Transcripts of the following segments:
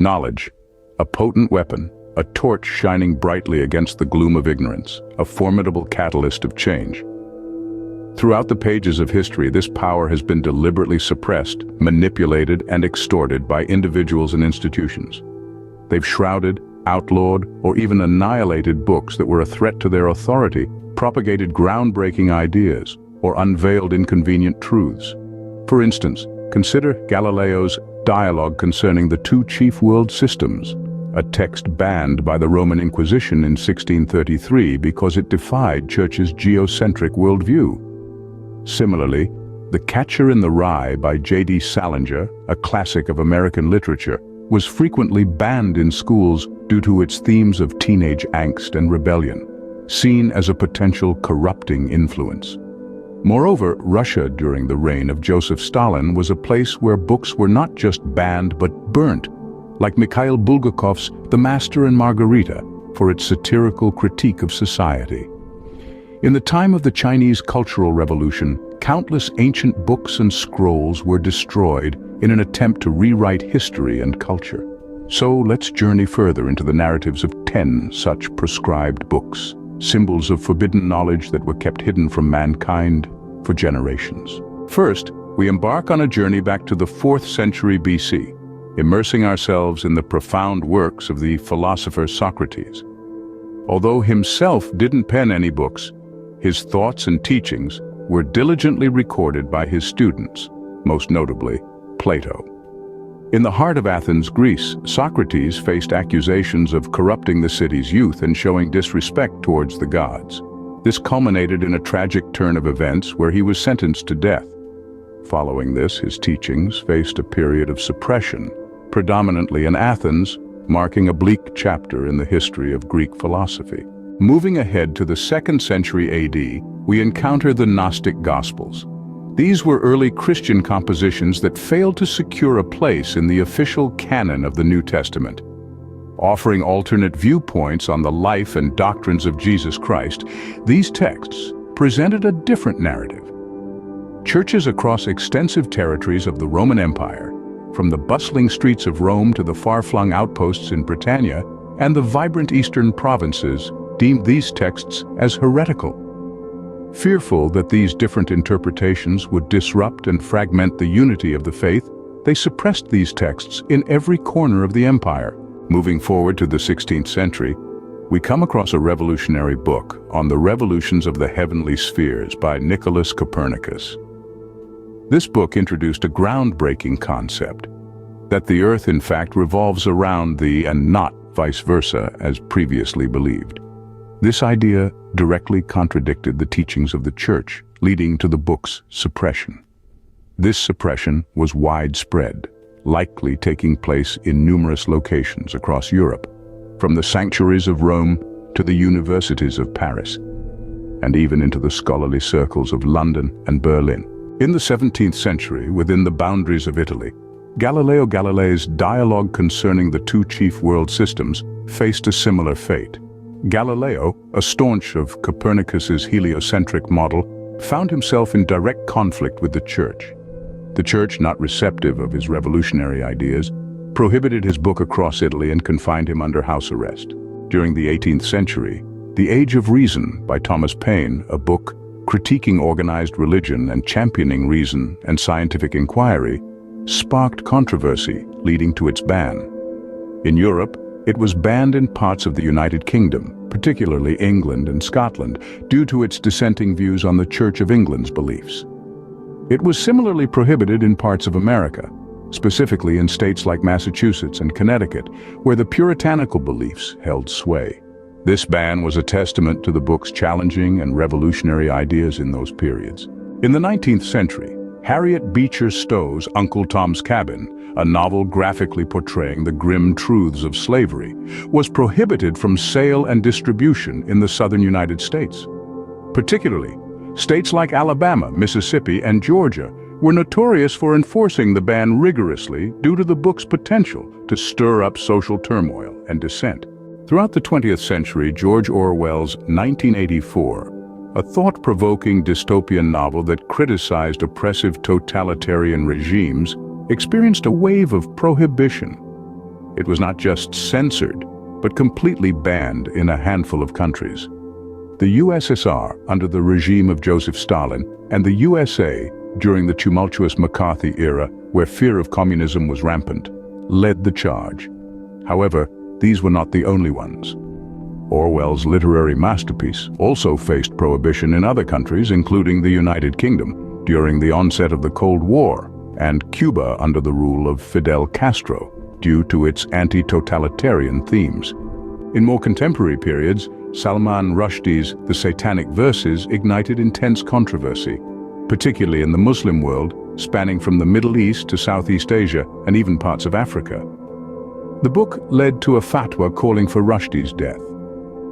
Knowledge, a potent weapon, a torch shining brightly against the gloom of ignorance, a formidable catalyst of change. Throughout the pages of history, this power has been deliberately suppressed, manipulated, and extorted by individuals and institutions. They've shrouded, outlawed, or even annihilated books that were a threat to their authority, propagated groundbreaking ideas, or unveiled inconvenient truths. For instance, consider Galileo's Dialogue Concerning the Two Chief World Systems, a text banned by the Roman Inquisition in 1633 because it defied Church's geocentric worldview. Similarly, The Catcher in the Rye by J.D. Salinger, a classic of American literature, was frequently banned in schools due to its themes of teenage angst and rebellion, seen as a potential corrupting influence. Moreover, Russia during the reign of Joseph Stalin was a place where books were not just banned but burnt, like Mikhail Bulgakov's The Master and Margarita, for its satirical critique of society. In the time of the Chinese Cultural Revolution, countless ancient books and scrolls were destroyed in an attempt to rewrite history and culture. So let's journey further into the narratives of 10 such proscribed books, symbols of forbidden knowledge that were kept hidden from mankind for generations. First, we embark on a journey back to the 4th century BC, immersing ourselves in the profound works of the philosopher Socrates. Although himself didn't pen any books, his thoughts and teachings were diligently recorded by his students, most notably Plato. In the heart of Athens, Greece, Socrates faced accusations of corrupting the city's youth and showing disrespect towards the gods. This culminated in a tragic turn of events where he was sentenced to death. Following this, his teachings faced a period of suppression, predominantly in Athens, marking a bleak chapter in the history of Greek philosophy. Moving ahead to the 2nd century AD, we encounter the Gnostic Gospels. These were early Christian compositions that failed to secure a place in the official canon of the New Testament. Offering alternate viewpoints on the life and doctrines of Jesus Christ, these texts presented a different narrative. Churches across extensive territories of the Roman Empire, from the bustling streets of Rome to the far-flung outposts in Britannia and the vibrant eastern provinces, deemed these texts as heretical. Fearful that these different interpretations would disrupt and fragment the unity of the faith, they suppressed these texts in every corner of the empire. Moving forward to the 16th century, we come across a revolutionary book on the revolutions of the heavenly spheres by Nicholas Copernicus. This book introduced a groundbreaking concept, that the Earth in fact revolves around the and not vice versa as previously believed. This idea directly contradicted the teachings of the Church, leading to the book's suppression. This suppression was widespread, likely taking place in numerous locations across Europe, from the sanctuaries of Rome to the universities of Paris, and even into the scholarly circles of London and Berlin. In the 17th century, within the boundaries of Italy, Galileo Galilei's Dialogue Concerning the Two Chief World Systems faced a similar fate. Galileo, a staunch of Copernicus's heliocentric model, found himself in direct conflict with the Church. The Church, not receptive of his revolutionary ideas, prohibited his book across Italy and confined him under house arrest. During the 18th century, The Age of Reason by Thomas Paine, a book critiquing organized religion and championing reason and scientific inquiry, sparked controversy, leading to its ban. In Europe, it was banned in parts of the United Kingdom, particularly England and Scotland, due to its dissenting views on the Church of England's beliefs. It was similarly prohibited in parts of America, specifically in states like Massachusetts and Connecticut, where the puritanical beliefs held sway. This ban was a testament to the book's challenging and revolutionary ideas in those periods. In the 19th century, Harriet Beecher Stowe's Uncle Tom's Cabin, a novel graphically portraying the grim truths of slavery, was prohibited from sale and distribution in the southern United States. Particularly, states like Alabama, Mississippi, and Georgia were notorious for enforcing the ban rigorously due to the book's potential to stir up social turmoil and dissent. Throughout the 20th century, George Orwell's 1984, a thought-provoking dystopian novel that criticized oppressive totalitarian regimes, experienced a wave of prohibition. It was not just censored, but completely banned in a handful of countries. The USSR, under the regime of Joseph Stalin, and the USA, during the tumultuous McCarthy era, where fear of communism was rampant, led the charge. However, these were not the only ones. Orwell's literary masterpiece also faced prohibition in other countries, including the United Kingdom, during the onset of the Cold War, and Cuba under the rule of Fidel Castro, due to its anti-totalitarian themes. In more contemporary periods, Salman Rushdie's The Satanic Verses ignited intense controversy, particularly in the Muslim world, spanning from the Middle East to Southeast Asia and even parts of Africa. The book led to a fatwa calling for Rushdie's death.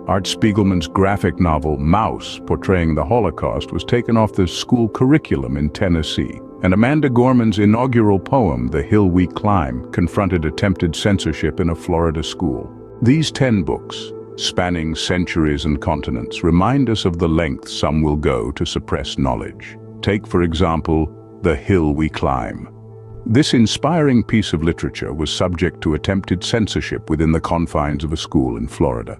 Art Spiegelman's graphic novel Mouse, portraying the Holocaust, was taken off the school curriculum in Tennessee, and Amanda Gorman's inaugural poem, The Hill We Climb, confronted attempted censorship in a Florida school. These 10 books, spanning centuries and continents, remind us of the lengths some will go to suppress knowledge. Take, for example, The Hill We Climb. This inspiring piece of literature was subject to attempted censorship within the confines of a school in Florida.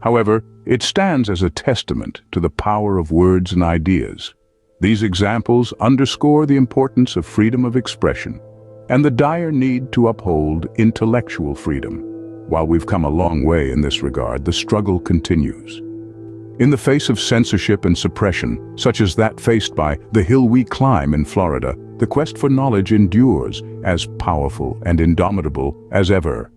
However, it stands as a testament to the power of words and ideas. These examples underscore the importance of freedom of expression and the dire need to uphold intellectual freedom. While we've come a long way in this regard, the struggle continues. In the face of censorship and suppression, such as that faced by The Hill We Climb in Florida, the quest for knowledge endures, as powerful and indomitable as ever.